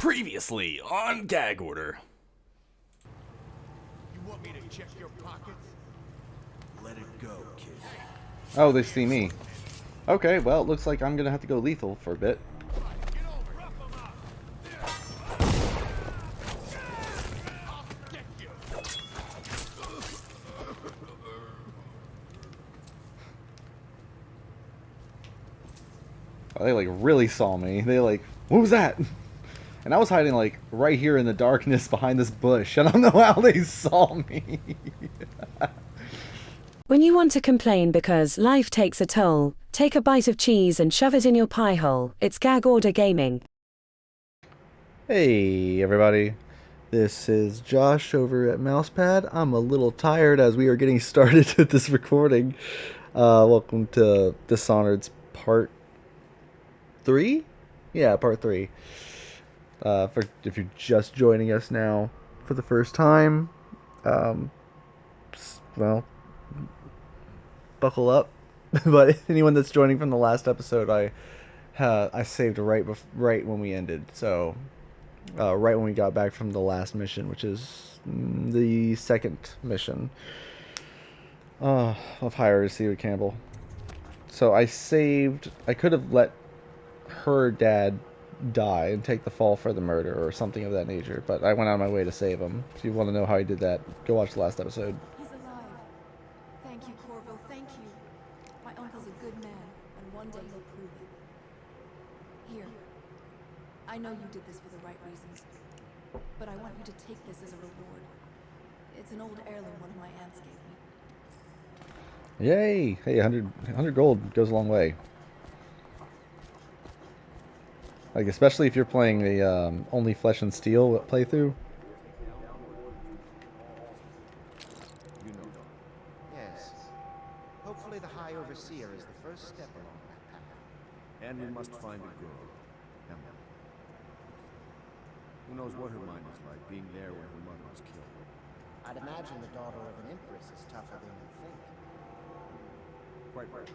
Previously on Gag Order. You want me to check your pockets? Let it go, kid. Oh, they see me. Okay, well, it looks like I'm gonna have to go lethal for a bit. Get over. Rough 'em up. I'll get you. Oh, they like really saw me. They like, what was that? And I was hiding like right here in the darkness behind this bush. I don't know how they saw me. When you want to complain because life takes a toll, take a bite of cheese and shove it in your pie hole. It's Gag Order Gaming. Hey everybody, this is Josh over at Mousepad. I'm a little tired as we are getting started with this recording. Welcome to Dishonored's part 3? Yeah, part 3. If you're just joining us now for the first time, well, buckle up. But anyone that's joining from the last episode, I saved right when we ended. So right when we got back from the last mission, which is the second mission of Higher Receiver Campbell. So I could have let her dad die and take the fall for the murder or something of that nature, but I went out of my way to save him. If you want to know how I did that, go watch the last episode. He's alive. Thank you, Corvo, thank you. My uncle's a good man, and one day he'll prove it. Here. I know you did this for the right reasons, but I want you to take this as a reward. It's an old heirloom one of my aunts gave me. Yay! Hey, 100 gold goes a long way. Like, especially if you're playing the only Flesh and Steel playthrough. You know. Yes. Hopefully the High Overseer is the first step along that path. And we must find a girl. Emma. Who knows what her mind was like, being there when her mother was killed. I'd imagine the daughter of an empress is tougher than you think. Quite right.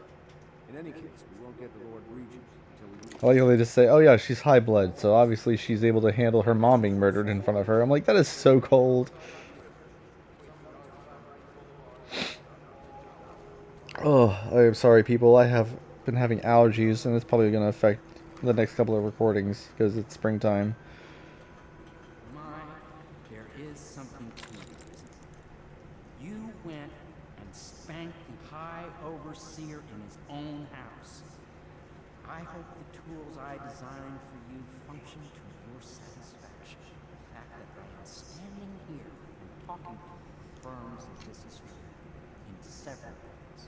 In any case, we won't get the Lord Regent until we reach... I like how they just say, oh yeah, she's high blood, so obviously she's able to handle her mom being murdered in front of her. I'm like, that is so cold. Oh, I'm sorry people, I have been having allergies, and it's probably going to affect the next couple of recordings, because it's springtime. My, there is something to it, isn't there? You went and spanked the High Overseer in his own house. I hope the tools I designed for you function to your satisfaction. The fact that I am standing here and talking to you confirms that this is true in several ways.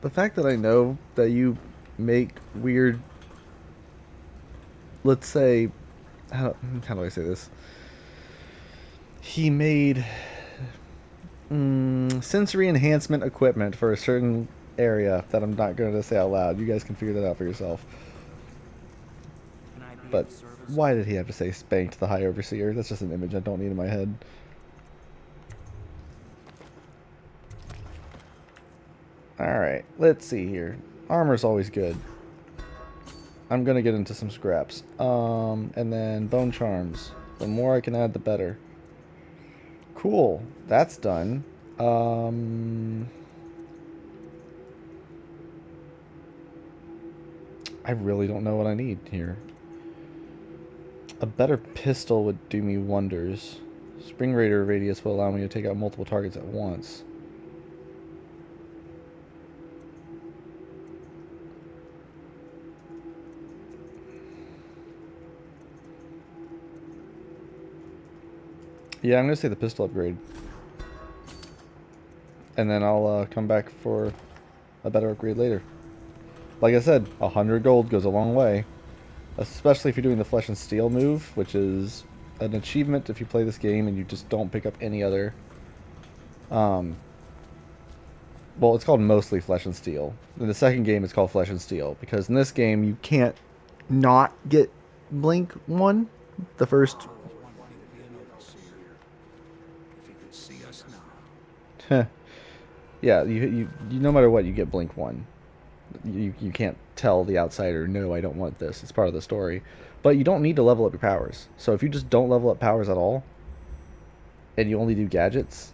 The fact that I know that you make weird, let's say, how do I say this? He made sensory enhancement equipment for a certain area that I'm not going to say out loud. You guys can figure that out for yourself. Can I be But of service? why did he have to say spanked the High Overseer? That's just an image I don't need in my head. Alright, let's see here. Armor's always good. I'm gonna get into some scraps. And then bone charms. The more I can add, the better. Cool. That's done. I really don't know what I need here. A better pistol would do me wonders. Spring Raider radius will allow me to take out multiple targets at once. Yeah, I'm gonna say the pistol upgrade. And then I'll come back for a better upgrade later. Like I said, 100 gold goes a long way. Especially if you're doing the Flesh and Steel move, which is an achievement if you play this game and you just don't pick up any other. Well, it's called mostly Flesh and Steel. In the second game, it's called Flesh and Steel, because in this game, you can't not get Blink 1. The first... If you could see us now. Yeah, you no matter what, you get Blink 1. You can't tell the outsider, no, I don't want this. It's part of the story. But But you don't need to level up your powers. So if you just don't level up powers at all, and you only do gadgets,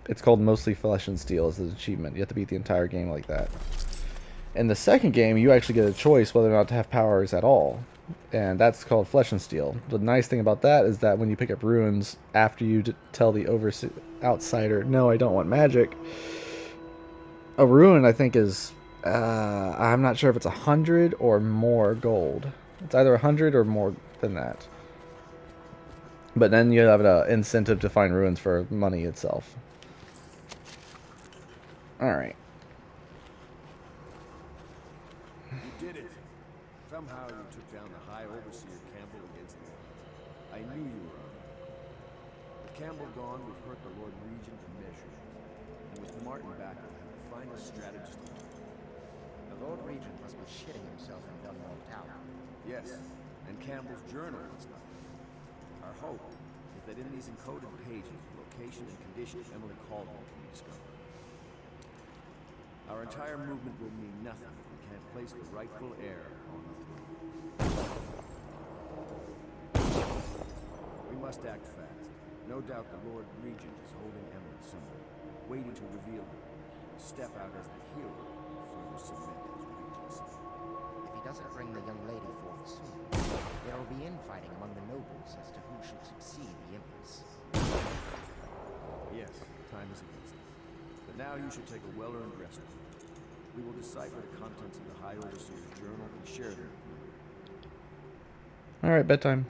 it's called Mostly Flesh and Steel as an achievement. You have to beat the entire game like that. In the second game, you actually get a choice whether or not to have powers at all, and that's called Flesh and Steel. The nice thing about that is that when you pick up runes, after you tell the outsider, no, I don't want magic, a rune, I think, is, I'm not sure if it's 100 or more gold. It's either 100 or more than that. But then you have an incentive to find runes for money itself. Alright. You did it. Somehow you took down the High Overseer Campbell against the odds. I knew you were on. With Campbell gone, we've hurt the Lord Regent immeasurably. And with Martin back, we'll have the finest strategist in town. The Lord Regent must be shitting himself in Dunwall Tower. Yes, and Campbell's journal is nothing. Our hope is that in these encoded pages, the location and condition of Emily Caldwell can be discovered. Our entire movement will mean nothing if we can't place the rightful heir on the throne. We must act fast. No doubt the Lord Regent is holding Emily somewhere, waiting to reveal her. Step out as the hero and further cement his regency. If he doesn't bring the young lady forth soon, there will be infighting among the nobles as to who should succeed the Empress. Yes, time is against us. But now you should take a well-earned rest. We will decipher the contents of the High Overseer's journal and share them with you. Alright, bedtime.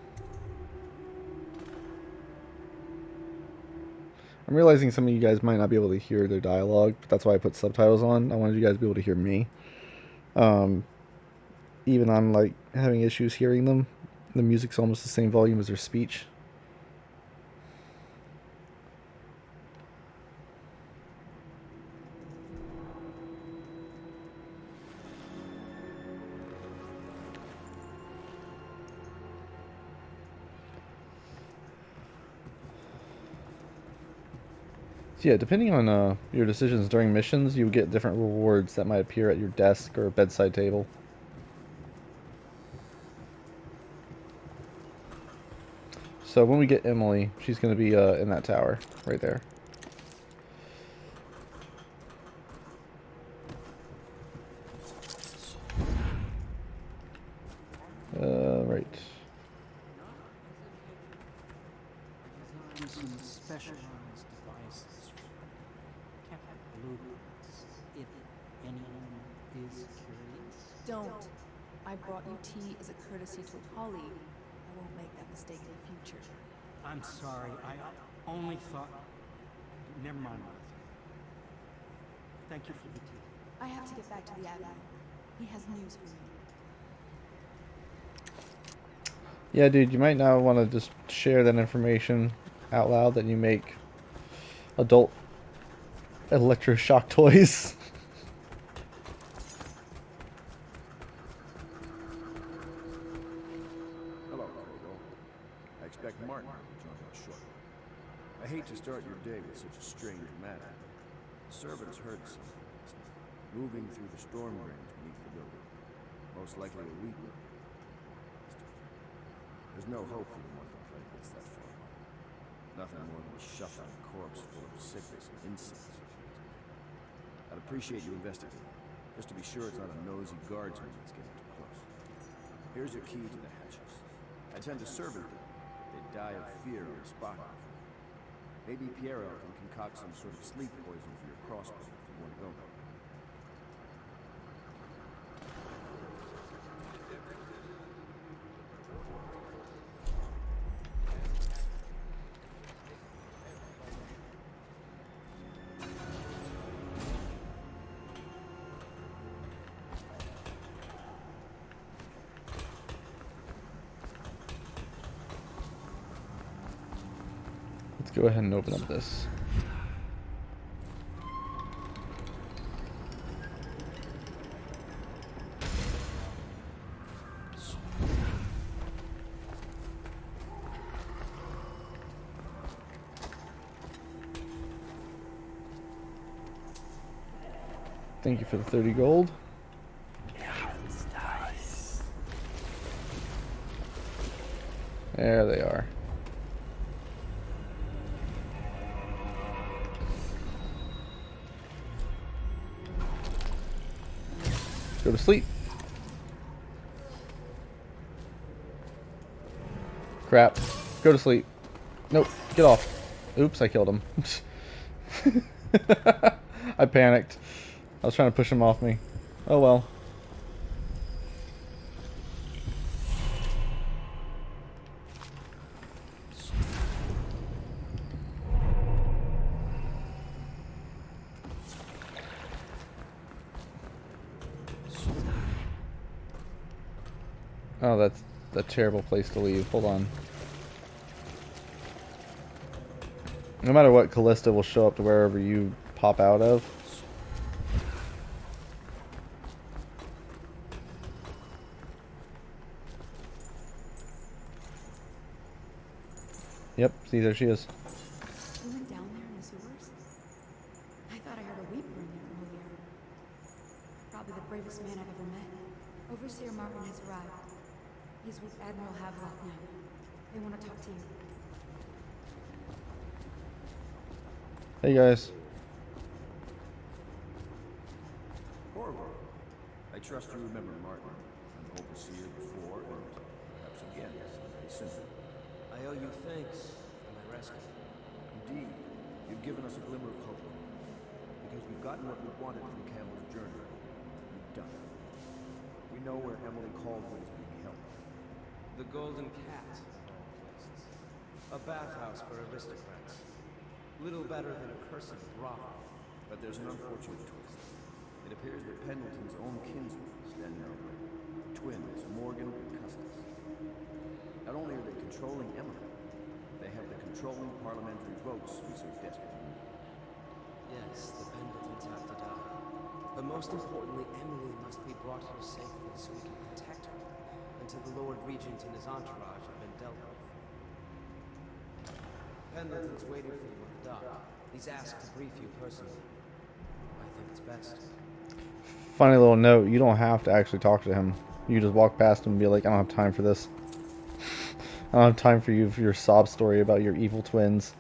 I'm realizing some of you guys might not be able to hear their dialogue, but that's why I put subtitles on. I wanted you guys to be able to hear me. Even I'm like having issues hearing them. The music's almost the same volume as their speech. So yeah, depending on your decisions during missions, you get different rewards that might appear at your desk or bedside table. So when we get Emily, she's going to be in that tower right there. Right. Some specialized devices kept blueprints, if anyone is curious. Don't. I brought you tea as a courtesy to a colleague. I won't make that mistake in the future. I'm sorry, I only thought... Never mind, Martha. Thank you for the tea. I have to get back to the Admiral. He has news for me. Yeah, dude, you might not want to just share that information out loud that you make adult electroshock toys. Hello, Caldwell. I expect Martin to join us shortly. I hate to start your day with such a strange matter. The servants heard something last night, moving through the storm drains beneath the building. Most likely a weakling. There's no hope for the mortal plague that's that far along. Nothing more than a shuffling corpse full of sickness and insects, if you ask me. I'd appreciate you investigating, just to be sure it's not a nosy guardsman that's getting too close. Here's your key to the hatches. I tend to servant them, but they die of fear on the spot. Maybe Piero can concoct some sort of sleep poison for your crossbow if you want to go there. Let's go ahead and open up this. Thank you for the 30 gold. There they are. Go to sleep. Crap. Go to sleep. Nope. Get off. Oops, I killed him. I panicked. I was trying to push him off me. Oh well. Oh, that's a terrible place to leave. Hold on. No matter what, Callista will show up to wherever you pop out of. Yep, see, there she is. We went down there in the sewers? I thought I heard a weeper in there earlier. Probably the bravest man I've ever met. Overseer Martin has arrived. He's with Admiral Havelock now. They want to talk to you. Hey guys. Corvo, I trust you remember Martin, an overseer before, and perhaps again someday soon. I owe you thanks for my rescue. Indeed, you've given us a glimmer of hope. Because we've gotten what we wanted from Campbell's journey. We've done it. We know where Emily Caldwell is being held. The Golden Cat, of all places. A bathhouse for aristocrats. Little better than a cursed brothel. But there's an unfortunate twist. It appears that Pendleton's own kinsmen stand in our way. Twins, Morgan and Custis. Not only are they controlling Emily, they have the controlling parliamentary votes we so desperately need. Yes, the Pendletons have to die. But most importantly, Emily must be brought here safely so we can protect her until the Lord Regent and his entourage have been dealt with. Pendleton's waiting for you at the dock. He's asked to brief you personally. I think it's best. Funny little note, you don't have to actually talk to him. You just walk past him and be like, I don't have time for this. I don't have time for you for your sob story about your evil twins.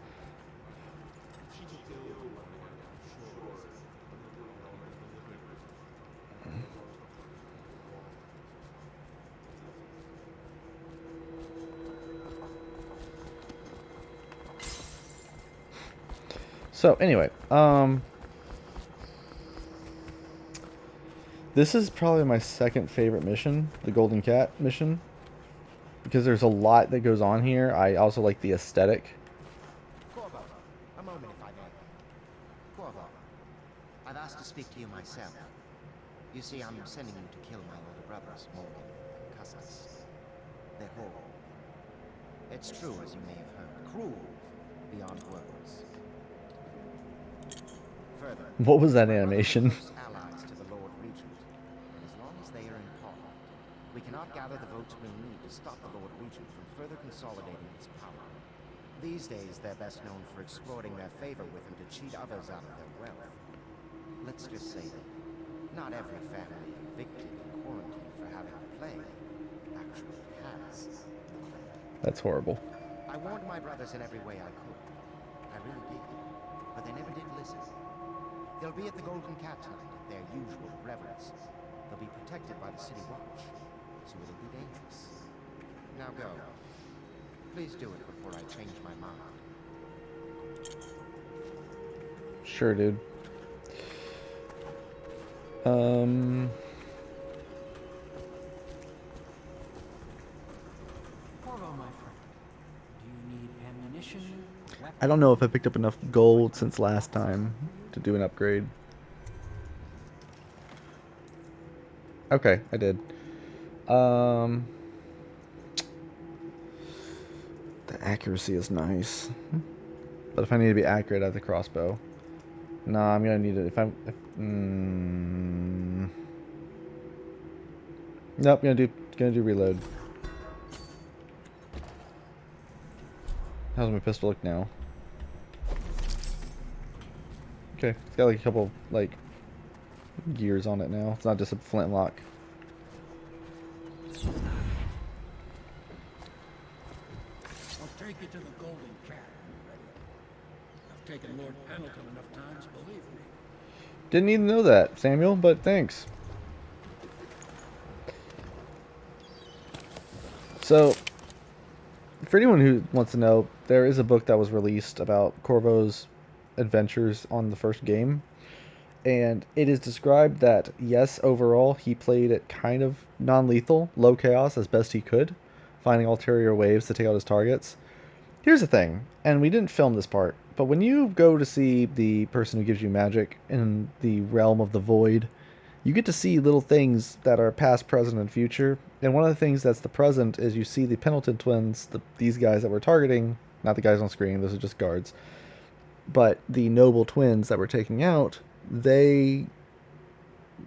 So anyway, this is probably my second favorite mission, the Golden Cat mission, because there's a lot that goes on here. I also like the aesthetic. Corvo, a moment if I may. Corvo, I've asked to speak to you myself. You see, I'm sending you to kill my older brothers, Morgan and Custis. They're horrible. It's true, as you may have heard. Cruel beyond words. Further, What was that animation? allies to the Lord Regent, and as long as they are in power, we cannot gather the votes we'll need to stop the Lord Regent from further consolidating his power. These days, they're best known for exploiting their favor with him to cheat others out of their wealth. Let's just say that not every family evicted and quarantined for having a plague actually has. That's horrible. I warned my brothers in every way I could. I really did. But they never did listen. They'll be at the Golden Cat tonight at their usual revels. They'll be protected by the City Watch, so it'll be dangerous. Now go. Please do it before I change my mind. Sure, dude. Corvo, my friend. Do you need ammunition? I don't know if I picked up enough gold since last time to do an upgrade. Okay, I did. The accuracy is nice. But if I need to be accurate at the crossbow. Nah, I'm gonna need it if I'm nope, gonna do reload. How's my pistol look now? Okay, it's got like a couple like gears on it now. It's not just a flintlock. take you to the Golden Cat when you're ready. I've taken Lord Pendleton enough times, believe me. Didn't even know that, Samuel, but thanks. So, for anyone who wants to know, there is a book that was released about Corvo's adventures on the first game. And it is described that, yes, overall, he played it kind of non-lethal, low chaos as best he could, finding ulterior waves to take out his targets. Here's the thing, and we didn't film this part, but when you go to see the person who gives you magic in the realm of the void, you get to see little things that are past, present, and future. And one of the things that's the present is you see the Pendleton twins, these guys that we're targeting, not the guys on screen, those are just guards, but the noble twins that we're taking out, they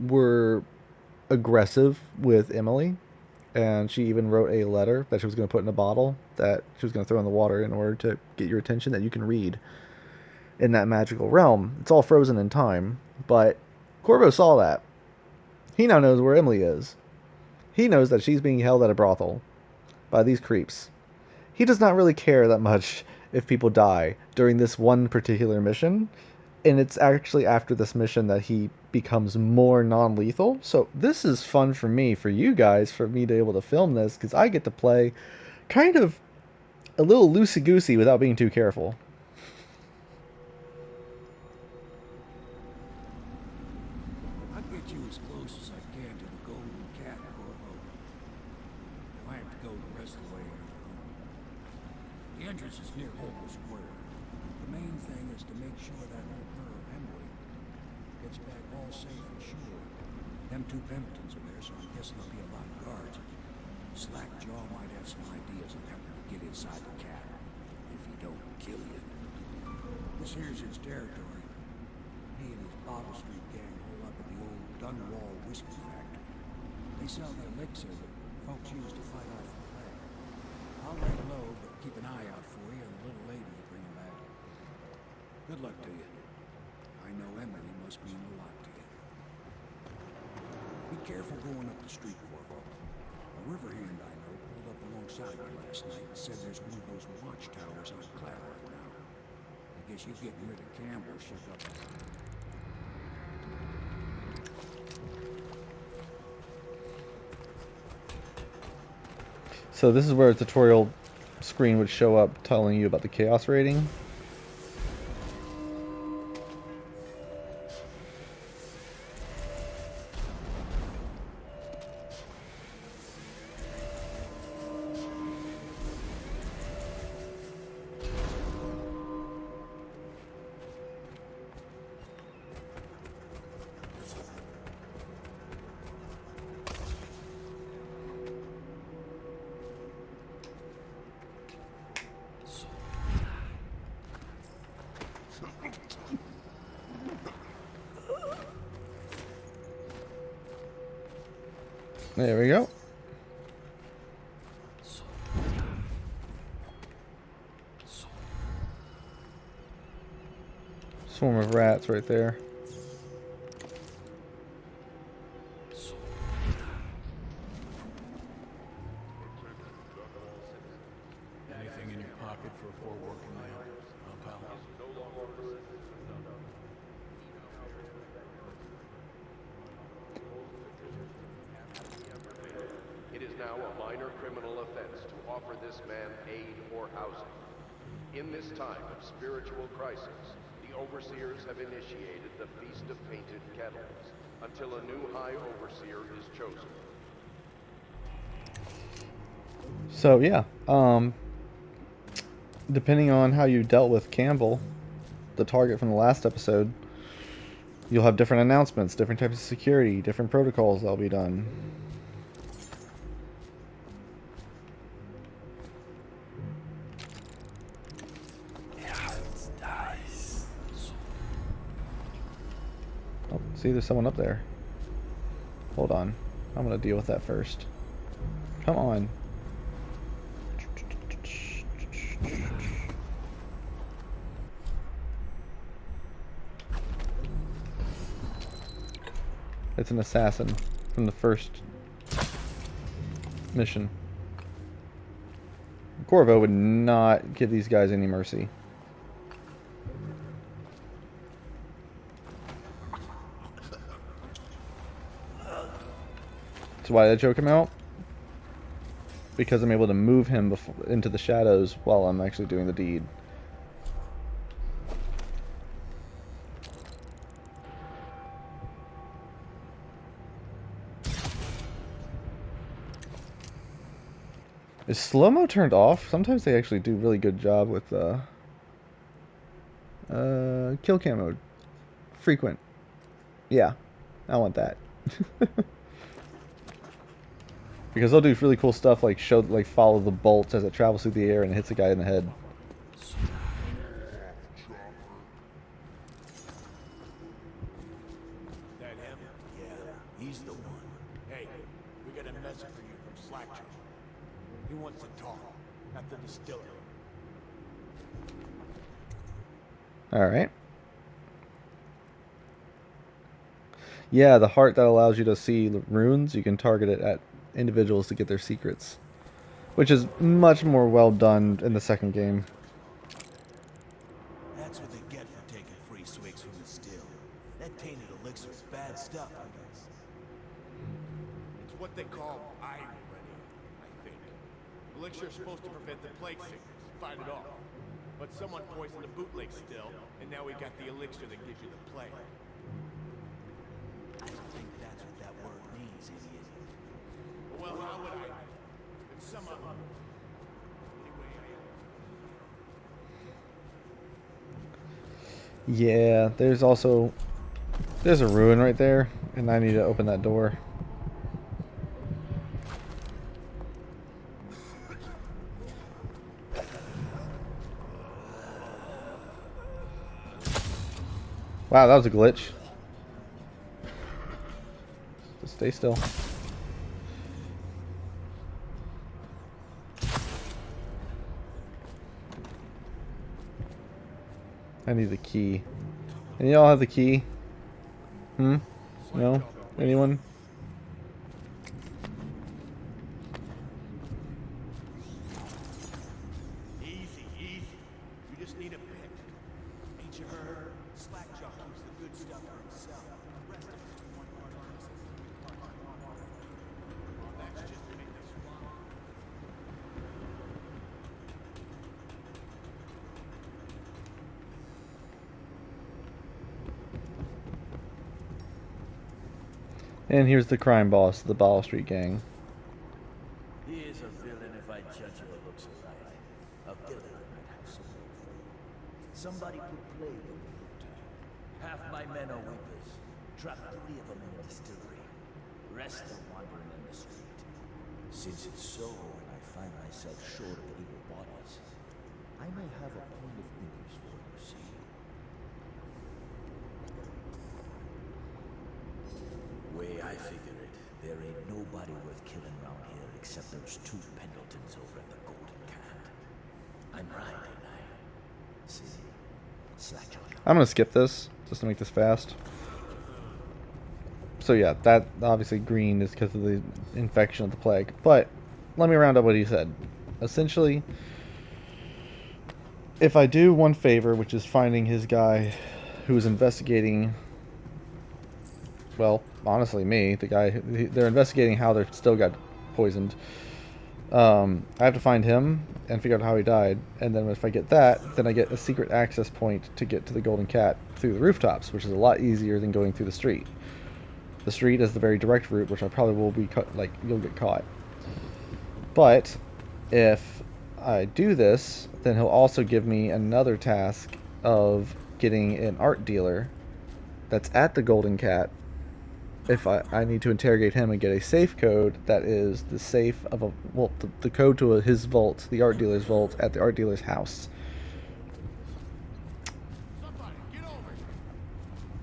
were aggressive with Emily, and she even wrote a letter that she was going to put in a bottle that she was going to throw in the water in order to get your attention that you can read in that magical realm. It's all frozen in time, but Corvo saw that. He now knows where Emily is. He knows that she's being held at a brothel by these creeps. He does not really care that much if people die during this one particular mission, and it's actually after this mission that he becomes more non-lethal. So this is fun for me, for you guys, for me to be able to film this, because I get to play kind of a little loosey-goosey without being too careful. I'll get you as close as I can to the Golden Cat, Corvo. I have to go the rest of the way. The entrance is near Hogle Square. The main thing is to make sure that old girl, Emily, gets back all safe and sure. Them two Pendletons are there, so I'm guessing there'll be a lot of guards. Slackjaw might have some ideas on how to get inside the cat, if he don't kill you. This here's his territory. He and his Bottle Street gang hole up at the old Dunwall whiskey factory. They sell the elixir that folks use to fight off the plague. I'll lay low, but keep an eye out for you and the little lady you bring him back. Good luck to you. I know Emily must mean a lot to you. Be careful going up the street, Corvo. A river hand I know pulled up alongside you last night and said there's one of those watchtowers on Clap right now. I guess you getting rid of Campbell shook up. So this is where a tutorial screen would show up telling you about the chaos rating. There we go. Swarm of rats right there. Anything in your pocket for a poor working man, pal? It is now a minor criminal offense to offer this man aid or housing. In this time of spiritual crisis, the overseers have initiated the Feast of Painted Kettles until a new high overseer is chosen. So yeah, depending on how you dealt with Campbell, the target from the last episode, you'll have different announcements, different types of security, different protocols that'll be done. Oh, see, there's someone up there. Hold on. I'm gonna deal with that first. Come on. It's an assassin from the first mission. Corvo would not give these guys any mercy. So why did I choke him out? Because I'm able to move him into the shadows while I'm actually doing the deed. Is slow-mo turned off? Sometimes they actually do really good job with kill cam mode. Frequent. Yeah, I want that. Because they'll do really cool stuff like follow the bolt as it travels through the air and hits a guy in the head. That him? Yeah, he's the one. Hey, we got a message for you from Slackjaw. He wants to talk at the distillery. Alright. Yeah, the heart that allows you to see runes, you can target it at individuals to get their secrets. Which is much more well done in the second game. That's what they get for taking free swigs from the still. That tainted elixir is bad stuff, I guess. It's what they call iron ready, I think. Elixir's supposed to prevent the plague sickness, fight it off. But someone poisoned the bootleg still, and now we got the elixir that gives you the plague. I don't think that's what that word means, idiot. Well, how would I? It's some of them. Yeah, there's a ruin right there, and I need to open that door. Wow, that was a glitch. Just stay still. I need the key. And y'all have the key? No? Anyone? Easy, easy. You just need a bit. Ain't you heard? Slackjaw keeps the good stuff for himself. The rest of us is one part honest. Well, that's just to make us swallow. And here's the crime boss, the Ball Street Gang. He is a villain if I judge your looks aright. A villain I might have some hope for. Somebody put plague in the water. Half my men are weepers. Trapped 3 of them in the distillery. Rest are wandering in the street. Since it's so, and I find myself short of able bodies, I may have a point of interest for you, see? Way I figure it, there ain't nobody worth killing around here except those 2 Pendletons over at the Golden Cat. I'm right, ain't I? See? Slackjaw. I'm gonna skip this, just to make this fast. So yeah, that obviously green is because of the infection of the plague. But let me round up what he said. Essentially, if I do one favor, which is finding his guy who is investigating, well, honestly me, the guy, they're investigating how they still got poisoned. I have to find him and figure out how he died, and then if I get that, then I get a secret access point to get to the Golden Cat through the rooftops, which is a lot easier than going through the street. The street is the very direct route, which I probably will be you'll get caught. But if I do this, then he'll also give me another task of getting an art dealer that's at the Golden Cat. If I need to interrogate him and get a safe code that is the safe of a, well, the code to his vault, the art dealer's vault, at the art dealer's house. Somebody, get over here.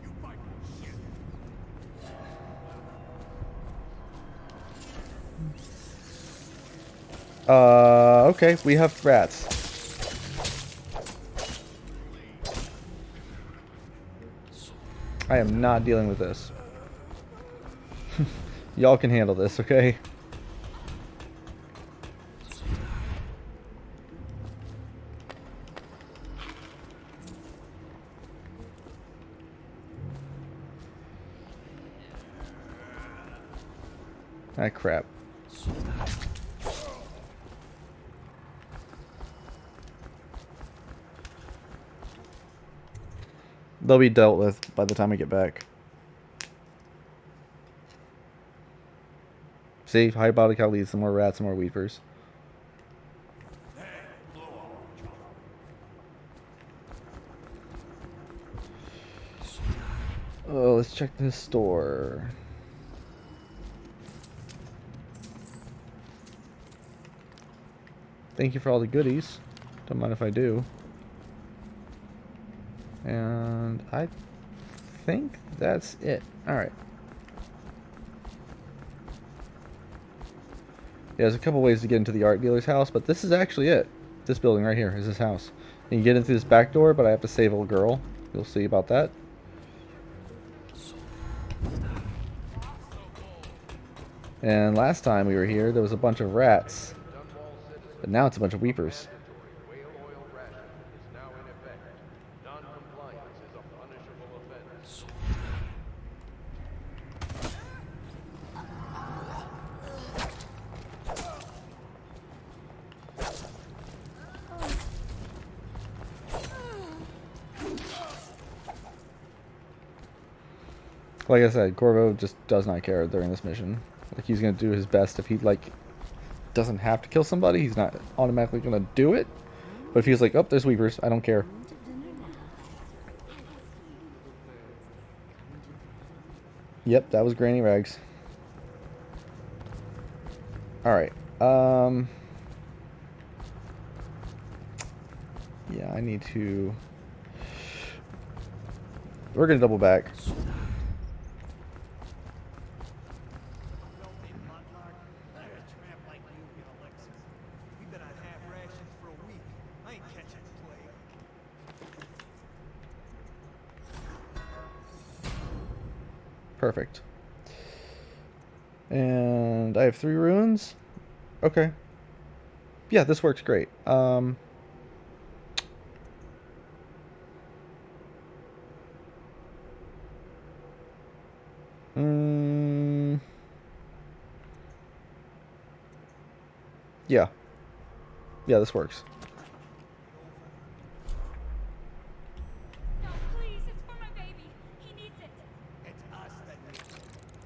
You fight for shit. Okay, we have rats. I am not dealing with this. Y'all can handle this, okay? Ah, crap. They'll be dealt with by the time I get back. See, high body count leads to more rats and more weepers. Oh, let's check this store. Thank you for all the goodies. Don't mind if I do. And I think that's it. Alright. Yeah, there's a couple ways to get into the art dealer's house, but this is actually it. This building right here is his house. You can get in through this back door, but I have to save a girl. You'll see about that. And last time we were here, there was a bunch of rats. But now it's a bunch of weepers. Whale oil ration is now in effect. Non-compliance is a punishable offense. Like I said, Corvo just does not care during this mission. Like, he's gonna do his best. If he, like, doesn't have to kill somebody, he's not automatically gonna do it. But if he's like, oh, there's weepers, I don't care. Yep, that was Granny Rags. Alright, yeah, I need to... We're gonna double back. Perfect. And I have 3 runes. Okay. Yeah, this works great. Yeah. Yeah, this works. No, please, it's for my baby. He needs it. It's us that need it.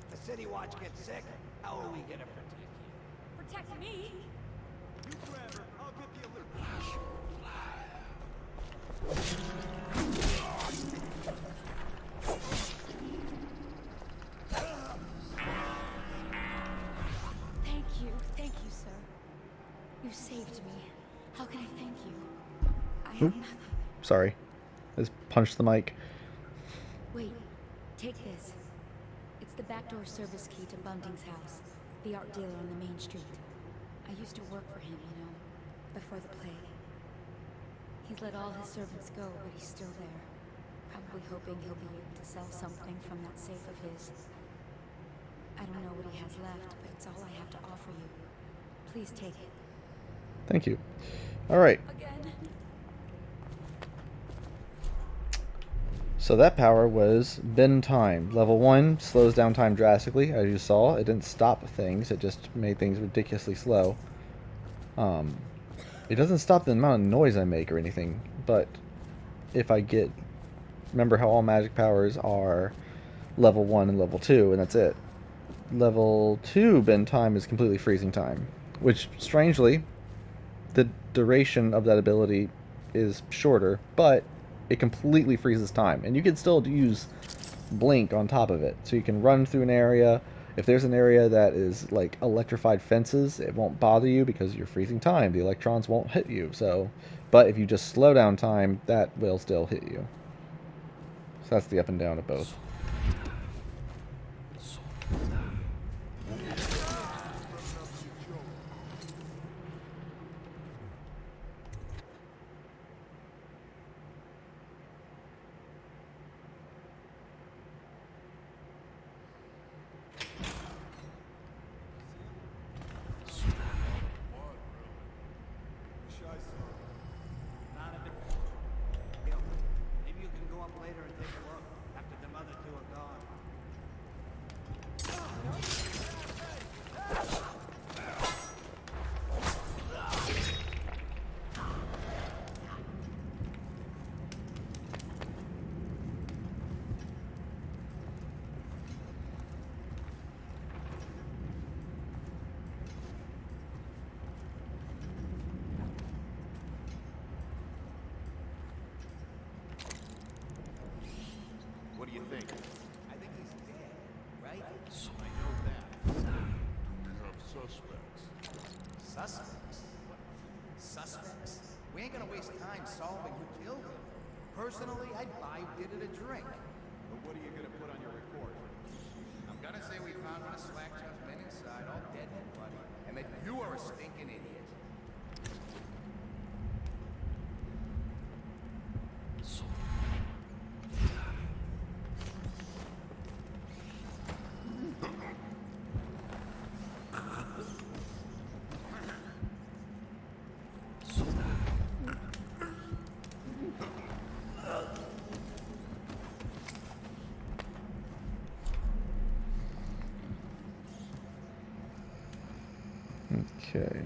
The City Watch gets sick, how are we gonna protect you? Protect me? You grab her, I'll get the alert. Thank you, sir. You saved me. How can I thank you? I have nothing. Sorry. I just punched the mic. Wait, take this. It's the backdoor service key to Bunting's house, the art dealer on the main street. I used to work for him, you know, before the plague. He's let all his servants go, but he's still there. Probably hoping he'll be able to sell something from that safe of his. I don't know what he has left, but it's all I have to offer you. Please take it. Thank you. Alright. Again. So that power was bend time. Level 1 slows down time drastically, as you saw. It didn't stop things, it just made things ridiculously slow. It doesn't stop the amount of noise I make or anything, but if I get... Remember how all magic powers are level 1 and level 2, and that's it. Level 2 bend time is completely freezing time, which, strangely, the duration of that ability is shorter, but it completely freezes time. And you can still use blink on top of it, so you can run through an area. If there's an area that is like electrified fences, it won't bother you because you're freezing time. The electrons won't hit you. But if you just slow down time, that will still hit you. So that's the up and down of both. Maybe you can go up later and take a look, after them other two are gone. waste time solving who killed him. Personally, I'd buy who did it a drink. But what are you gonna put on your report? I'm gonna say we found one of Slackjaw's men inside, all dead and bloody, and that you are a stinking idiot. Okay.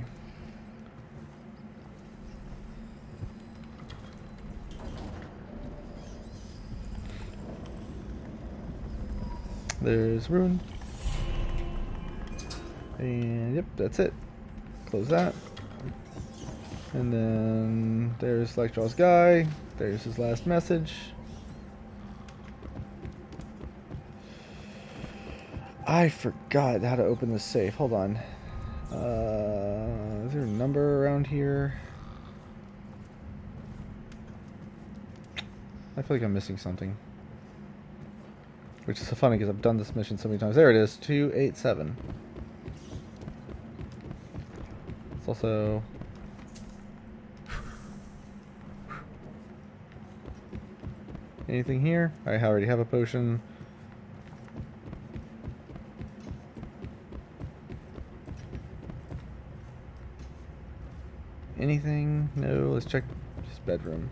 There's Ruin. And yep, that's it. Close that. And then there's Slackjaw's guy. There's his last message. I forgot how to open the safe. Hold on. Is there a number around here? I feel like I'm missing something. Which is so funny because I've done this mission so many times. There it is, 287. It's also... Anything here? I already have a potion. Anything? No, let's check his bedroom.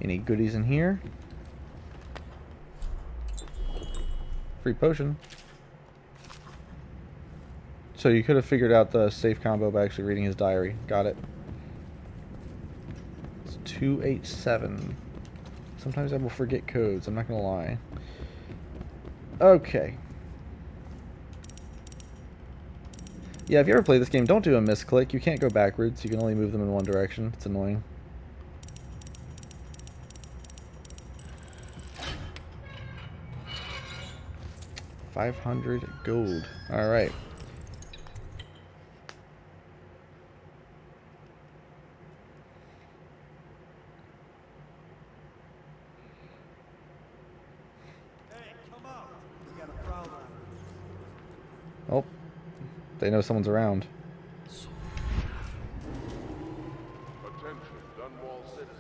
Any goodies in here? Free potion. So you could have figured out the safe combo by actually reading his diary. Got it. It's 287. Sometimes I will forget codes, I'm not gonna lie. Okay. Yeah, if you ever play this game, don't do a misclick. You can't go backwards. You can only move them in one direction. It's annoying. $500 gold. All right. Hey, come out! We got a problem. Oh, they know someone's around. Attention, Dunwall citizens.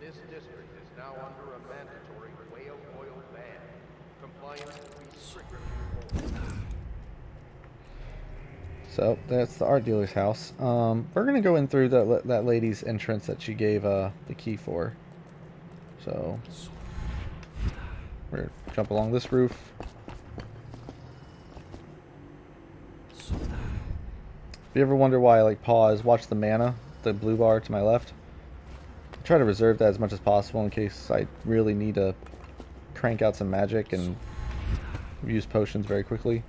This district is now under a mandatory whale oil ban. Compliance will be strictly enforced. So that's the art dealer's house. We're gonna go in through that lady's entrance that she gave the key for. So we're gonna jump along this roof. If you ever wonder why I like pause, watch the mana, the blue bar to my left. I try to reserve that as much as possible in case I really need to crank out some magic and use potions very quickly.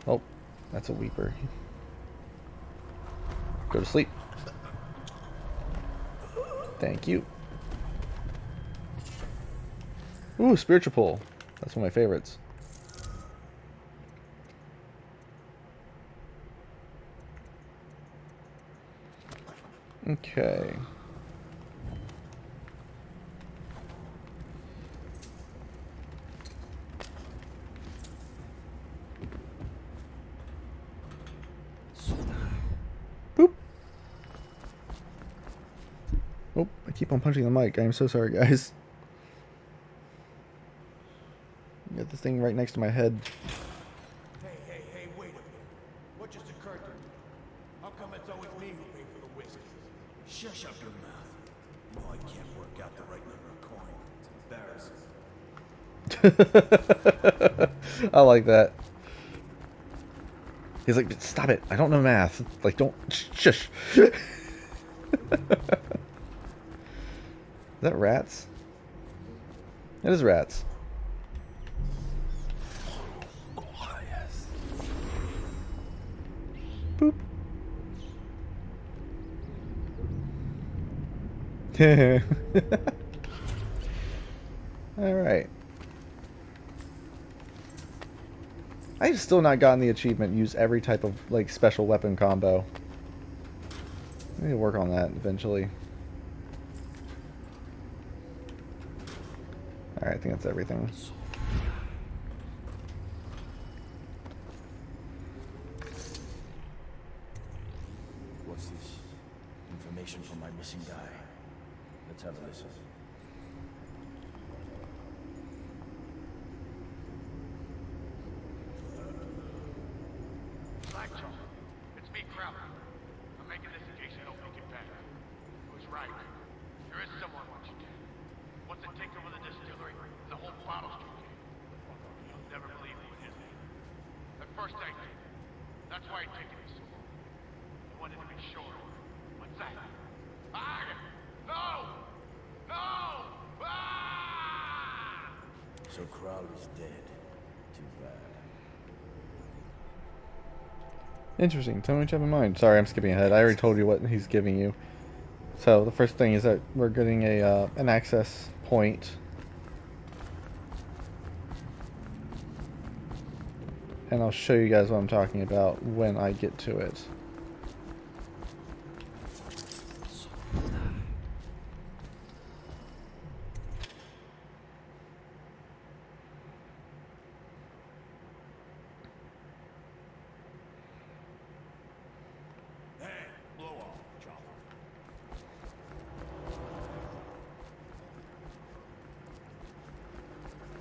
Oh, that's a weeper. Go to sleep. Thank you. Ooh, spiritual pull. That's one of my favorites. Okay. Boop. Oh, I keep on punching the mic. I am so sorry, guys. Got this thing right next to my head. Hey, wait a minute. What just occurred to me? How come it's always me who pays for the whiskey? Shush up your mouth. You know I can't work out the right number of coin. It's embarrassing. I like that. He's like, stop it. I don't know math. Like, don't. Shush. Is that rats? It is rats. Oh, yes. Boop. All right. I've still not gotten the achievement use every type of like special weapon combo. I need to work on that eventually. Alright, I think that's everything. What's this? Information from my missing guy. Let's have a listen. Blackjaw, it's me, Crowley. I'm making this in case you don't think it back. It was right. There is someone wants you dead. Wants to take over the distillery and the whole bottle street game. You'll never believe who it is. At first I did. That's why it taken me so long. I wanted to be sure. What's that? No! No! Ah! So Crowley's dead. Too bad. Interesting. Tell me what you have in mind. Sorry, I'm skipping ahead. I already told you what he's giving you. So the first thing is that we're getting a an access point. And I'll show you guys what I'm talking about when I get to it. Hey, blow off, chopper.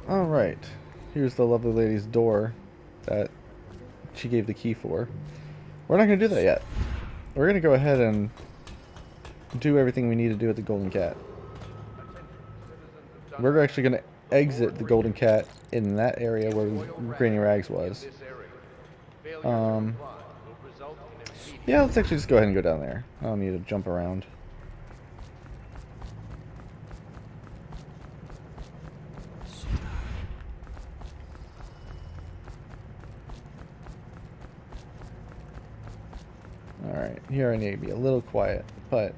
Alright. Here's the lovely lady's door that she gave the key for. We're not going to do that yet. We're going to go ahead and do everything we need to do at the Golden Cat. We're actually going to exit the Golden Cat in that area where Granny Rags was. Yeah, let's actually just go ahead and go down there. I don't need to jump around. Alright, here I need to be a little quiet, but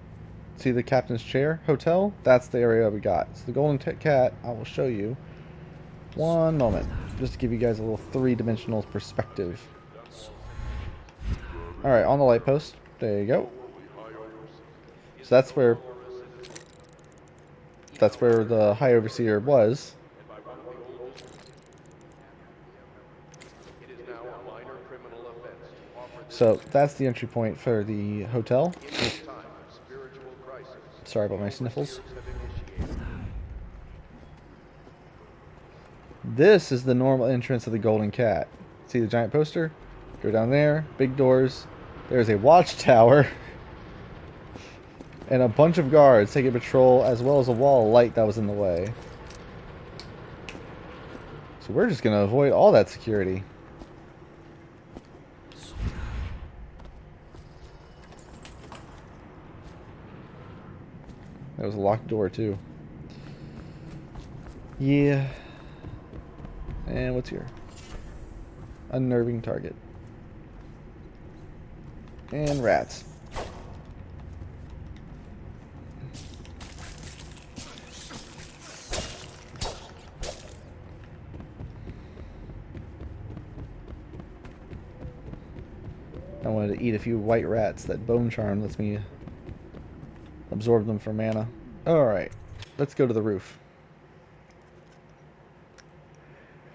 see the captain's chair hotel? That's the area we got. So the Golden Cat, I will show you. One moment, just to give you guys a little three-dimensional perspective. Alright, on the light post. There you go. So that's where the High Overseer was. So that's the entry point for the hotel. Sorry about my sniffles. This is the normal entrance of the Golden Cat. See the giant poster? Go down there, big doors. There's a watchtower and a bunch of guards taking patrol, as well as a wall of light that was in the way. So we're just gonna avoid all that security. That was a locked door too. Yeah. And what's here? Unnerving target. And rats. I wanted to eat a few white rats. That bone charm lets me absorb them for mana. Alright, let's go to the roof.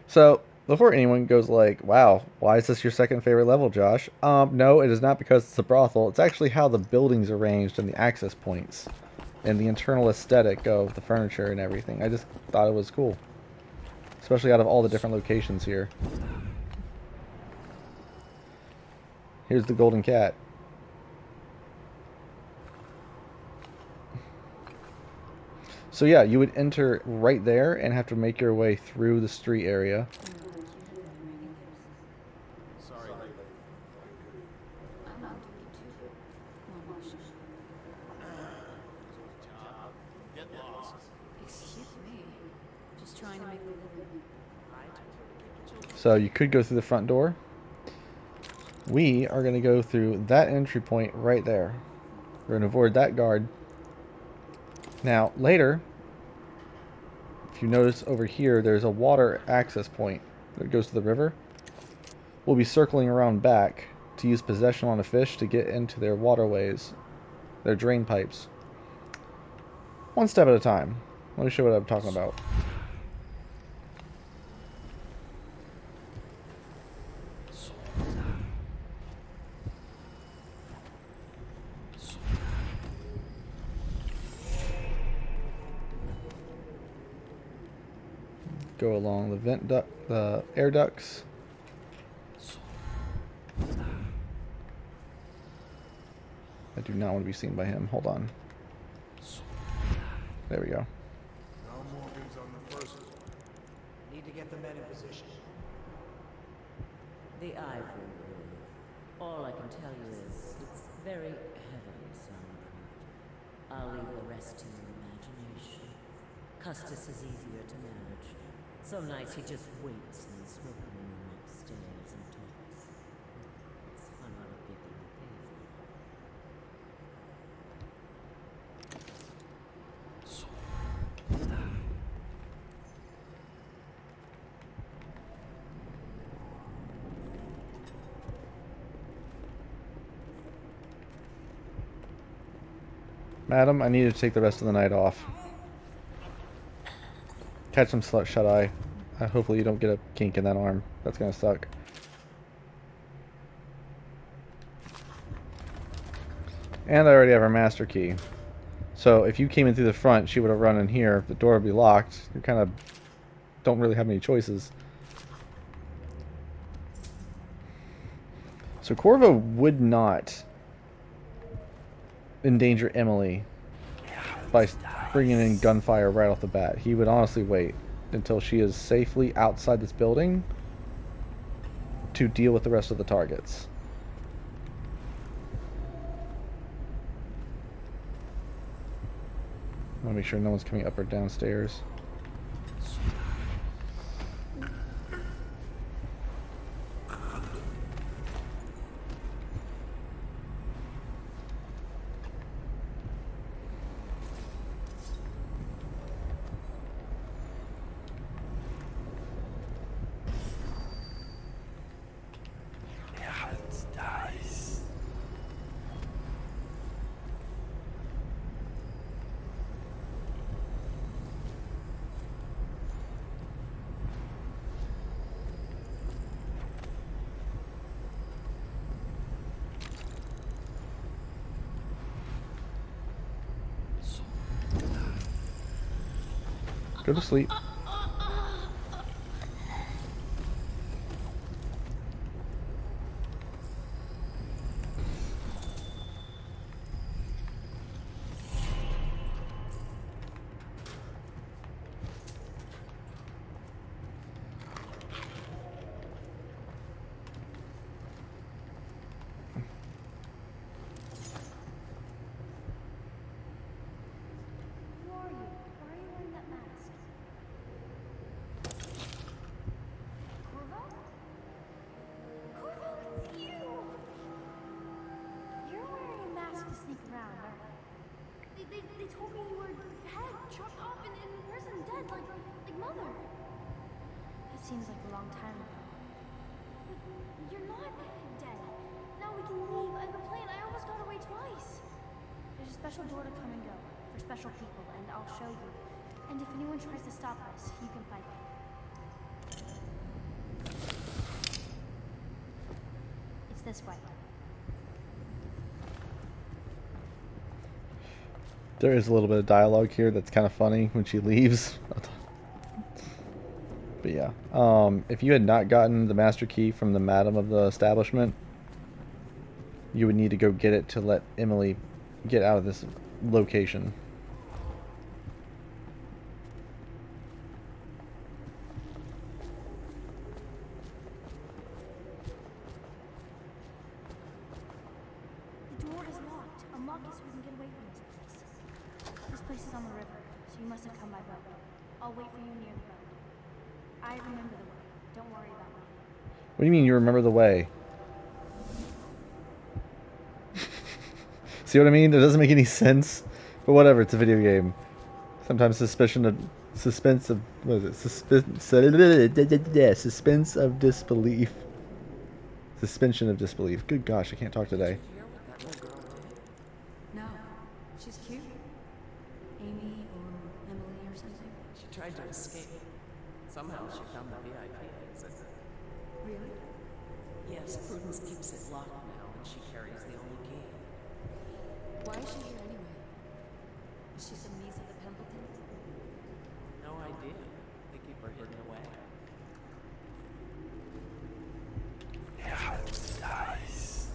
So, before anyone goes like, wow, why is this your second favorite level, Josh? No, it is not because it's a brothel. It's actually how the building's arranged and the access points. And the internal aesthetic of the furniture and everything. I just thought it was cool. Especially out of all the different locations here. Here's the Golden Cat. So yeah, you would enter right there and have to make your way through the street area. Sorry. Get lost. Excuse me. Just trying to make a living. So you could go through the front door. We are going to go through that entry point right there. We're going to avoid that guard. Now, later, if you notice over here, there's a water access point that goes to the river. We'll be circling around back to use possession on a fish to get into their waterways They're drain pipes. One step at a time. Let me show you what I'm talking about. Go along the vent duct, the air ducts. I do not want to be seen by him. Hold on. There we go. No Morgans on the first floor. Need to get the men in position. The ivory room. All I can tell you is it's very heavily soundproofed. I'll leave the rest to your imagination. Custis is easier to manage. Some nights he just waits in the smoking room upstairs and talks. It's fun when people will pay for it. Madam, I need to take the rest of the night off. Catch some shut-eye. Hopefully you don't get a kink in that arm. That's gonna suck. And I already have our master key. So if you came in through the front, she would have run in here. The door would be locked. You kind of don't really have any choices. So Corvo would not endanger Emily by bringing in gunfire right off the bat. He would honestly wait until she is safely outside this building to deal with the rest of the targets. I want to make sure no one's coming up or downstairs. Go to sleep. They told me you were head chopped off and in prison dead, like Mother. It seems like a long time ago. But you're not dead. Now we can leave. The plane, I almost got away twice. There's a special door to come and go, for special people, and I'll show you. And if anyone tries to stop us, you can fight them. It's this way. There is a little bit of dialogue here that's kind of funny when she leaves. But yeah, if you had not gotten the master key from the madam of the establishment, you would need to go get it to let Emily get out of this location. The door is locked. Unlock it so we can get away from this place. This place is on the river, so you must have come by boat. I'll wait for you near the boat. I remember the way. Don't worry about me. What do you mean you remember the way? See what I mean? It doesn't make any sense. But whatever, it's a video game. Sometimes suspense of what is it? Suspense of disbelief. Suspension of disbelief. Good gosh, I can't talk today. No, She's cute. Amy or Emily or something. She tried to escape. Somehow she found the VIP exit. Really? Yes, Prudence keeps it locked now, and she carries the only key. Why is she here anyway? Is she some niece of the Pendletons? No idea. They keep her hidden away. Nice.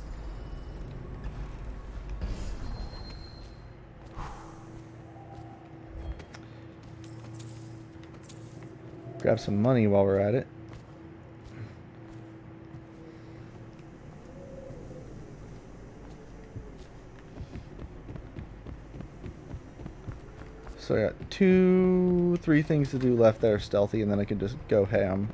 Grab some money while we're at it. So I got 3 things to do left that are stealthy, and then I can just go ham.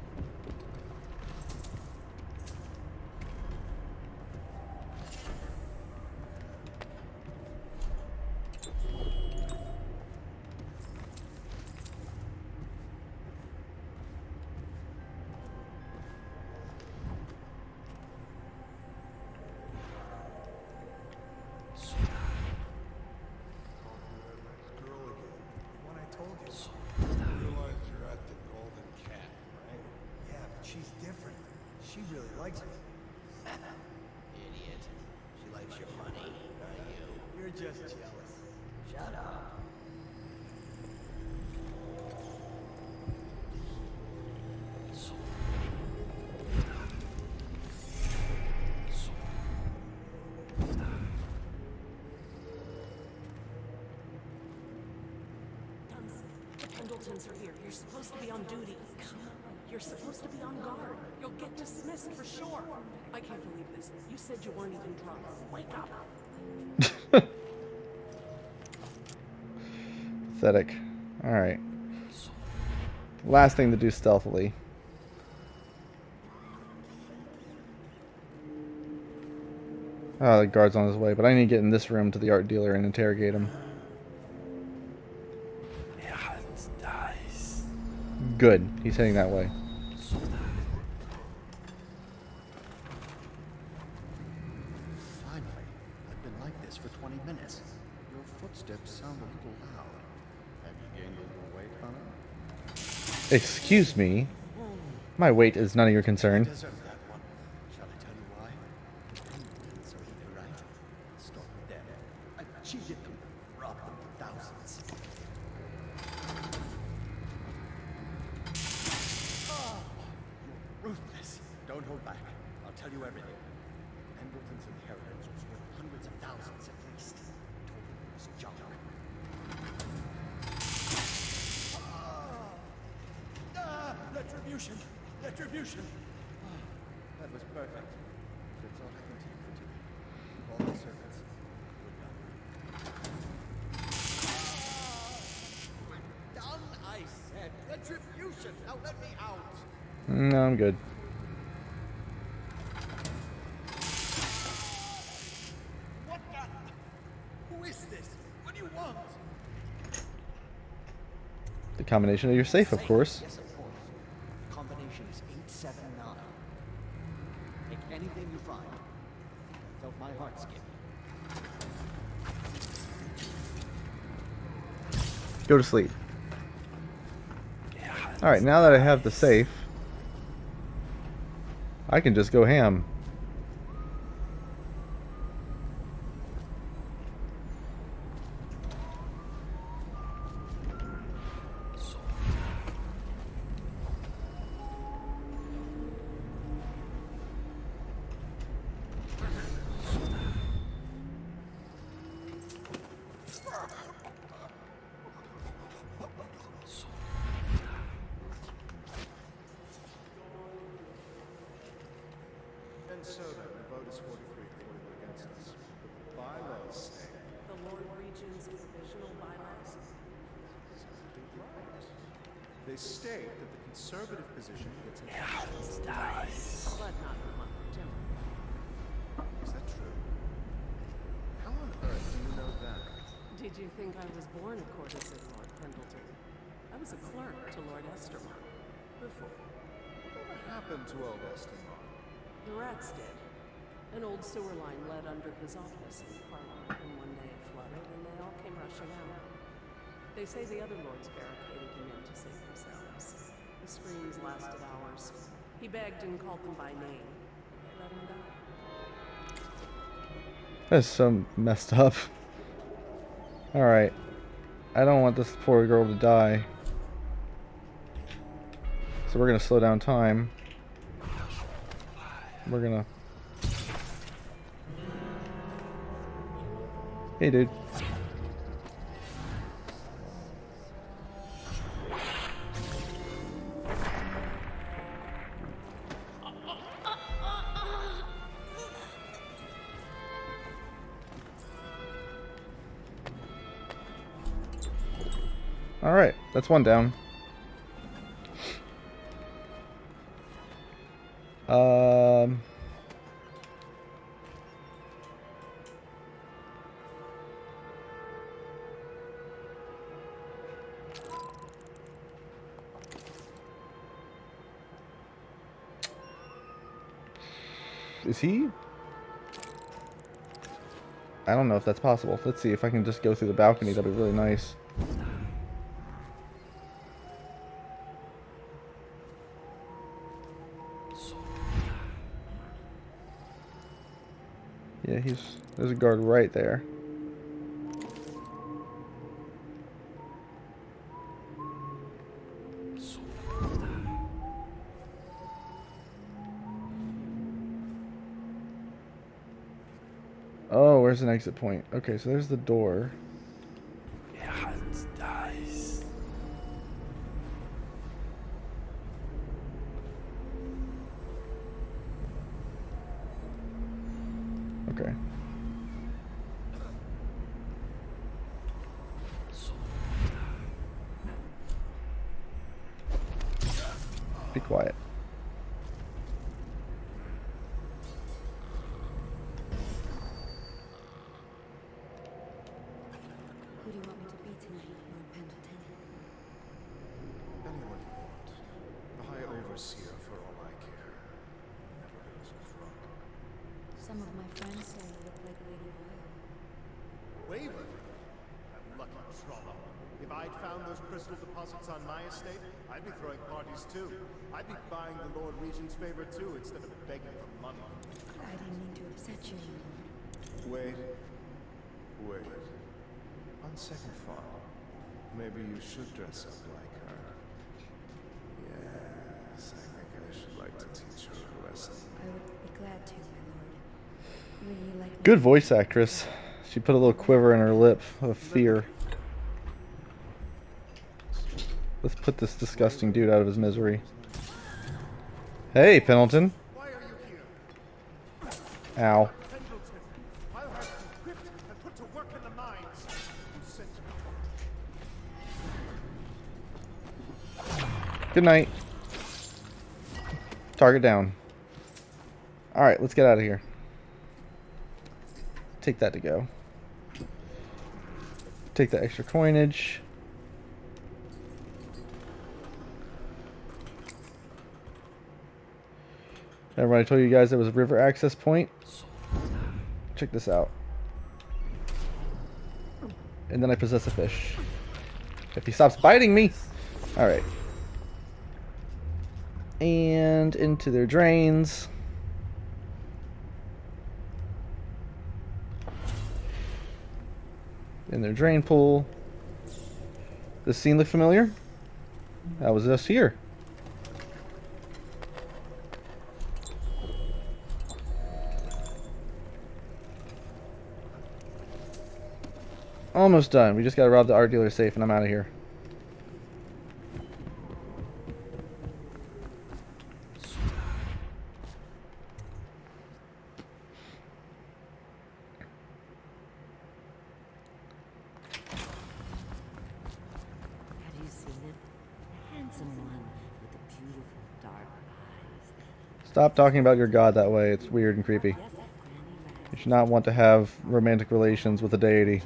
She really likes me. Idiot. She likes your money, not you. You're just jealous. Shut up. The Pendletons are here. You're supposed to be on duty. Come on. You're supposed to be on guard. You'll get dismissed for sure. I can't believe this. You said you weren't even drunk. Wake up. Pathetic. Alright. Last thing to do stealthily. Oh, the guard's on his way, but I need to get in this room to the art dealer and interrogate him. Good. He's heading that way. Finally. I've been like this for 20 minutes. Your footsteps sound a little loud. Have you gained a little weight, Connor? Excuse me? My weight is none of your concern. I deserve that one. Shall I tell you why? The Pendletons are in the right. Start with them. I cheated them, robbed them for thousands. Ruthless. Don't hold back. I'll tell you everything. Pendleton's inheritance was worth hundreds of thousands at least. Told him it was junk. Retribution! Retribution! That was perfect. That's all I can take for today. All the servants. We're done, I said. Retribution! Now let me out! No, I'm good. What the? Who is this? What do you want? The combination of your safe, of course. Yes, of course. The combination is 879. Take anything you find. I felt my heart skip. Go to sleep. Alright, now that I have the safe, I can just go ham. And so then, the vote is 43-40 against us. The bylaws say... The Lord Regent's provisional bylaws? Right. They state that the conservative position gets an But not the month of June. Is that true? How on earth do you know that? Did you think I was born a courtesan, Lord Pendleton? I was a clerk to Lord Estermont before. Whatever happened to old Estimon? The rats did. An old sewer line led under his office in Parliament, and one day it flooded, and they all came rushing out. They say the other lords barricaded him in to save themselves. The screams lasted hours. He begged and called them by name. They let him die. That's so messed up. Alright. I don't want this poor girl to die. So we're gonna slow down time. We're gonna... Hey, dude. Alright, that's one down. Is he? I don't know if that's possible. Let's see if I can just go through the balcony. That'd be really nice. Yeah, there's a guard right there. Oh, where's an exit point? Okay, so there's the door. Okay. Be quiet. Who do you want me to be tonight, Lord Pendleton? Anyone you want. The High Overseer, for all I care. Never goes drunk. Some of my friends say you look like Lady Royal. Waver? That lucky trollop. If I'd found those crystal deposits on my estate, I'd be throwing parties too. I'd be buying the Lord Regent's favor too, instead of begging for money. I didn't mean to upset you. Wait. On second thought, maybe you should dress up like her. Yes, I think I should like to teach her a lesson. I would be glad to, my lord. Would you like me Good voice actress. She put a little quiver in her lip of fear. Let's put this disgusting dude out of his misery. Hey, Pendleton. Why are you here? Ow. Pendleton, I'll have you whipped and put to work in the mines. You sent me. Good night. Target down. Alright, let's get out of here. Take that to go. Take the extra coinage. Remember I told you guys there was a river access point? Check this out. And then I possess a fish. If he stops biting me! Alright. And into their drains. In their drain pool. This scene look familiar? That was us here. Almost done. We just gotta rob the art dealer safe and I'm out of here. Have you seen him? A handsome one with the beautiful dark eyes. Stop talking about your god that way. It's weird and creepy. You should not want to have romantic relations with a deity.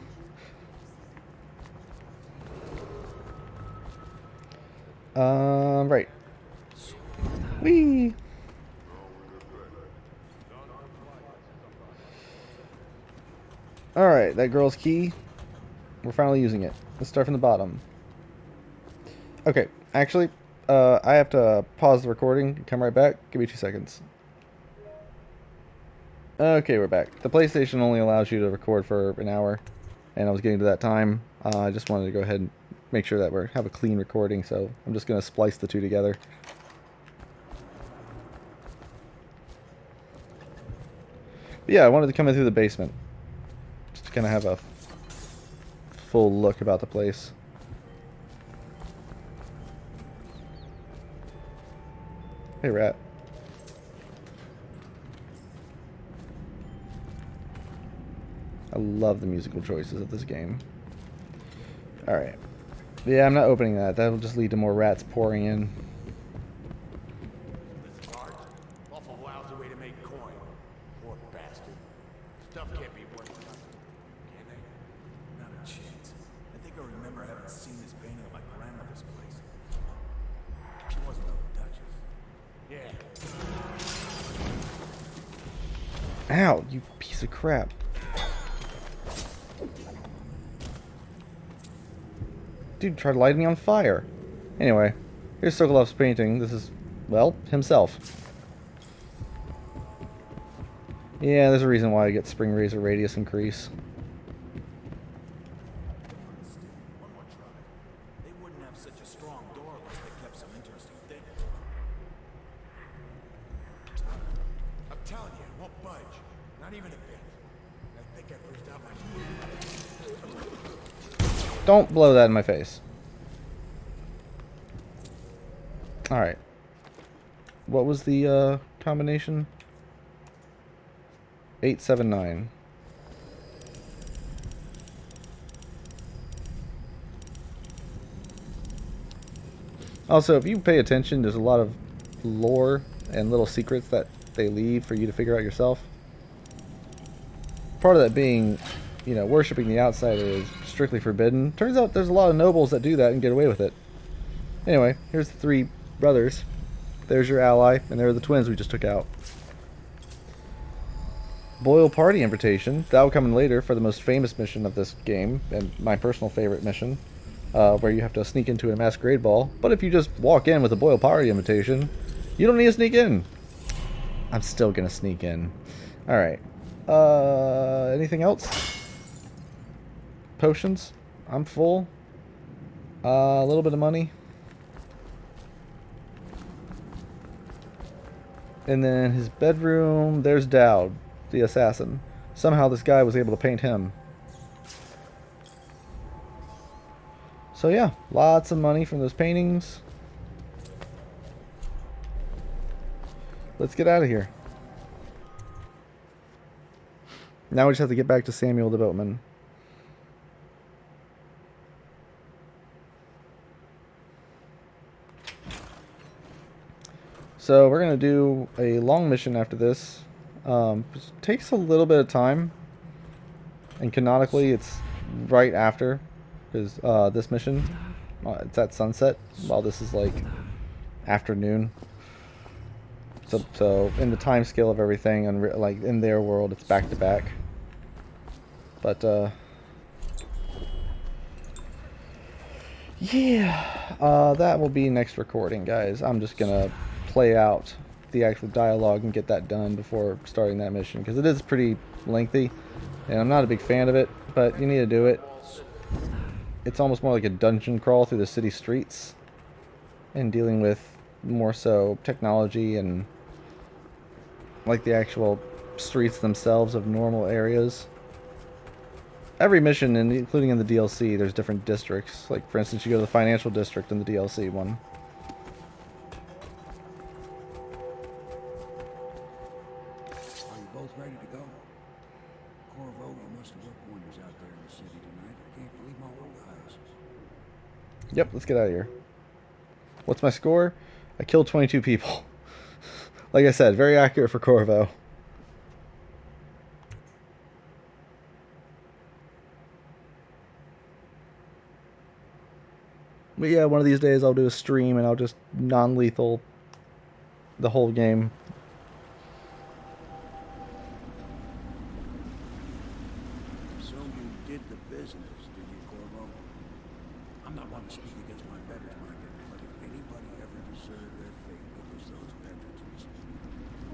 Right. Whee! Alright, that girl's key. We're finally using it. Let's start from the bottom. Okay, actually, I have to pause the recording. Come right back. Give me 2 seconds. Okay, we're back. The PlayStation only allows you to record for an hour, and I was getting to that time. I just wanted to go ahead and make sure that we have a clean recording, so I'm just going to splice the two together. But yeah, I wanted to come in through the basement, just to kind of have a full look about the place. Hey, rat. I love the musical choices of this game. Alright. Yeah, I'm not opening that. That'll just lead to more rats pouring in. This art, awful lousy way to make coin. Poor bastard. Stuff can't be worth nothing, can they? Not a chance. I think I remember having seen this painting at my grandmother's place. She wasn't a duchess. Yeah. Ow, you piece of crap. Dude tried lighting me on fire. Anyway, here's Sokolov's painting. This is, well, himself. Yeah, there's a reason why I get spring razor radius increase. One more try. They wouldn't have such a strong door unless they kept some interesting things. I'm telling you, it won't budge. Not even a bit. I think I pushed out my... Don't blow that in my face. Alright. What was the combination? 879. Also, if you pay attention, there's a lot of lore and little secrets that they leave for you to figure out yourself. Part of that being, you know, worshipping the outsider is strictly forbidden. Turns out there's a lot of nobles that do that and get away with it. Anyway, here's the three brothers. There's your ally, and there are the twins we just took out. Boyle party invitation. That will come in later for the most famous mission of this game, and my personal favorite mission, where you have to sneak into a masquerade ball. But if you just walk in with a Boyle party invitation, you don't need to sneak in. I'm still gonna sneak in. Alright. Anything else? Potions? I'm full. A little bit of money. And then his bedroom, there's Dowd, the assassin. Somehow this guy was able to paint him. So yeah, lots of money from those paintings. Let's get out of here. Now we just have to get back to Samuel the Boatman. So we're going to do a long mission after this. It takes a little bit of time. And canonically it's right after. Because this mission, it's at sunset. While this is like afternoon. So in the time scale of everything, and like in their world, it's back to back. But yeah, that will be next recording, guys. I'm just gonna play out the actual dialogue and get that done before starting that mission, because it is pretty lengthy, and I'm not a big fan of it, but you need to do it. It's almost more like a dungeon crawl through the city streets, and dealing with more so technology and like the actual streets themselves of normal areas. Every mission, including in the DLC, there's different districts. Like, for instance, you go to the financial district in the DLC one. Are you both ready to go? Corvo, you must have worked wonders out there in the city tonight. I can't believe my old eyes. Yep, let's get out of here. What's my score? I killed 22 people. Like I said, very accurate for Corvo. But yeah, one of these days I'll do a stream and I'll just non-lethal the whole game. So you did the business, did you, Corvo? I'm not one to speak against my betters, minded, but if anybody ever deserved their fate, it was those Pendletons.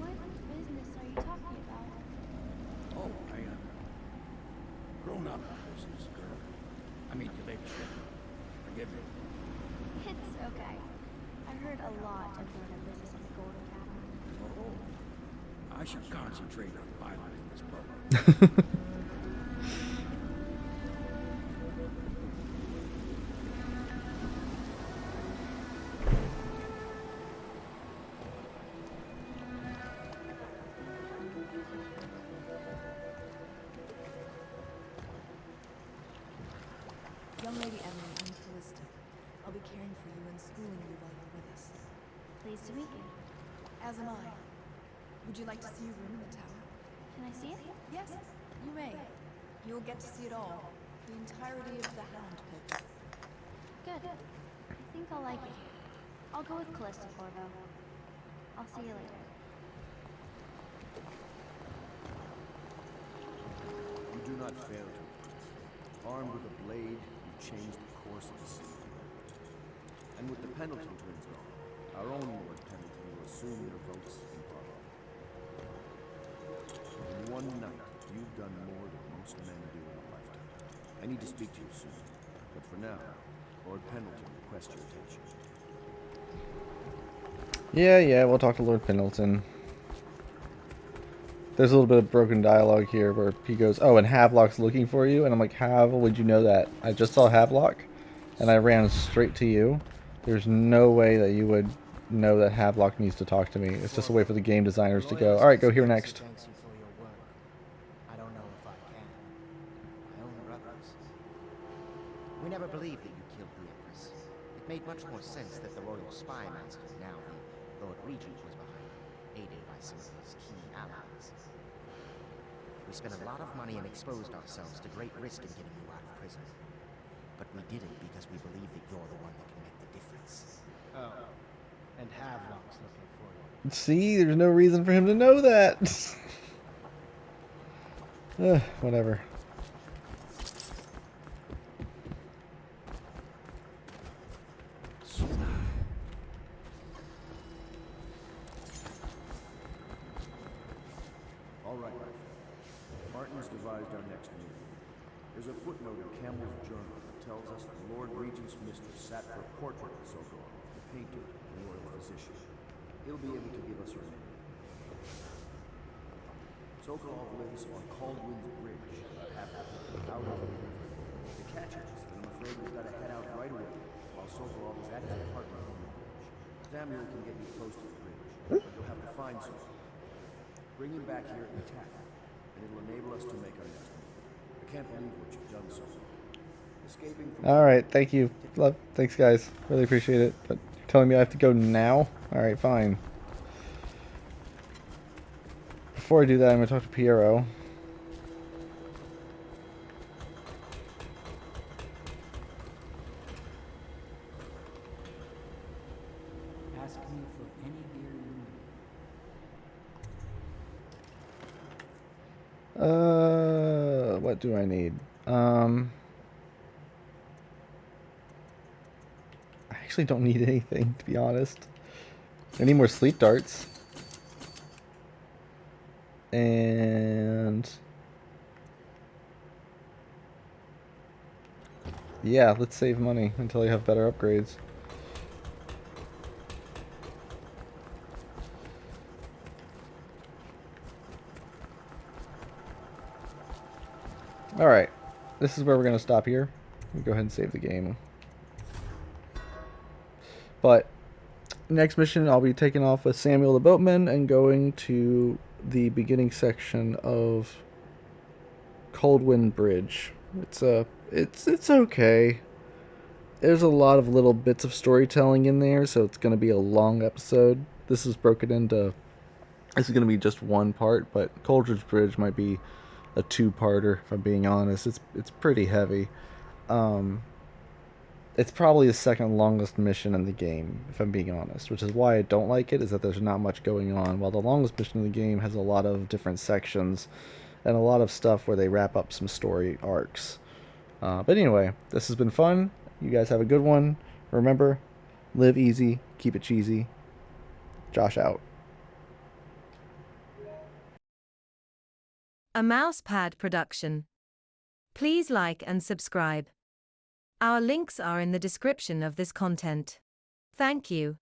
What business are you talking about? Oh, I am. Grown up business, girl. I mean, your ladyship. Forgive me. It's okay. I've heard a lot of grown-up business in the Golden Cat. Oh, I should concentrate on piloting this boat. Young Lady Emily, I'm Callista. I'll be caring for you and schooling you while you're with us. Pleased to meet you. As am I. Would you like to see your room in the tower? Can I see it? Yes, you may. You'll get to see it all. The entirety of the Hound Pits. Good. I think I'll like it here. I'll go with Callista, Corvo. I'll see you later. You do not fail to. Armed with a blade, you change the course of the sea. And with the Pendleton twins gone, our own Lord Pendleton will assume their votes in Parliament. In one night, you've done more than most men do in a lifetime. I need to speak to you soon, but for now, Lord Pendleton requests your attention. Yeah, we'll talk to Lord Pendleton. There's a little bit of broken dialogue here where he goes, oh, and Havelock's looking for you? And I'm like, how would you know that? I just saw Havelock, and I ran straight to you. There's no way that you would know that Havelock needs to talk to me. It's just a way for the game designers to go, alright, go here next. Thanks you for your work. I don't know if I can. My own brothers. We never believed that you killed the Empress. It made much more sense that the Royal Spy Master, now the Lord Regent, was behind it, aided by some of his key allies. We spent a lot of money and exposed ourselves to great risk in getting you out of prison. But we did it because we believe that you're the one that can make the difference. Oh. And Havelock's looking for you. See, there's no reason for him to know that. Whatever. All right, my friend. Martin's devised our next move. There's a footnote in Campbell's journal that tells us the Lord Regent's mistress sat for a portrait of Sokolov, the painter and royal physician. He'll be able to give us her name. Sokolov lives on Caldwin's Bridge, about half a mile out of the river. The catch is that I'm afraid we've got to head out right away while Sokolov is at his apartment on the bridge. Samuel can get you close to the bridge, but you'll have to find Sokolov. Bring him back here intact, and it'll enable us to make our next move. I can't believe what you've done so far. Escaping from... Alright, thank you. Thanks, guys. Really appreciate it. But you're telling me I have to go now? Alright, fine. Before I do that, I'm going to talk to Piero. Ask me for any gear you need. What do I need? I actually don't need anything, to be honest. I need more sleep darts. And yeah, let's save money until I have better upgrades. Alright, this is where we're going to stop here. We'll go ahead and save the game. But next mission, I'll be taking off with Samuel the Boatman and going to the beginning section of Coldwind Bridge. It's okay. There's a lot of little bits of storytelling in there, so it's going to be a long episode. This is broken into... This is going to be just one part, but Coldridge Bridge might be a two-parter, if I'm being honest. It's pretty heavy. It's probably the second longest mission in the game, if I'm being honest, which is why I don't like it, is that there's not much going on, while the longest mission in the game has a lot of different sections and a lot of stuff where they wrap up some story arcs. But anyway, this has been fun. You guys have a good one. Remember, live easy, keep it cheesy. Josh out. A Mousepad production. Please like and subscribe. Our links are in the description of this content. Thank you.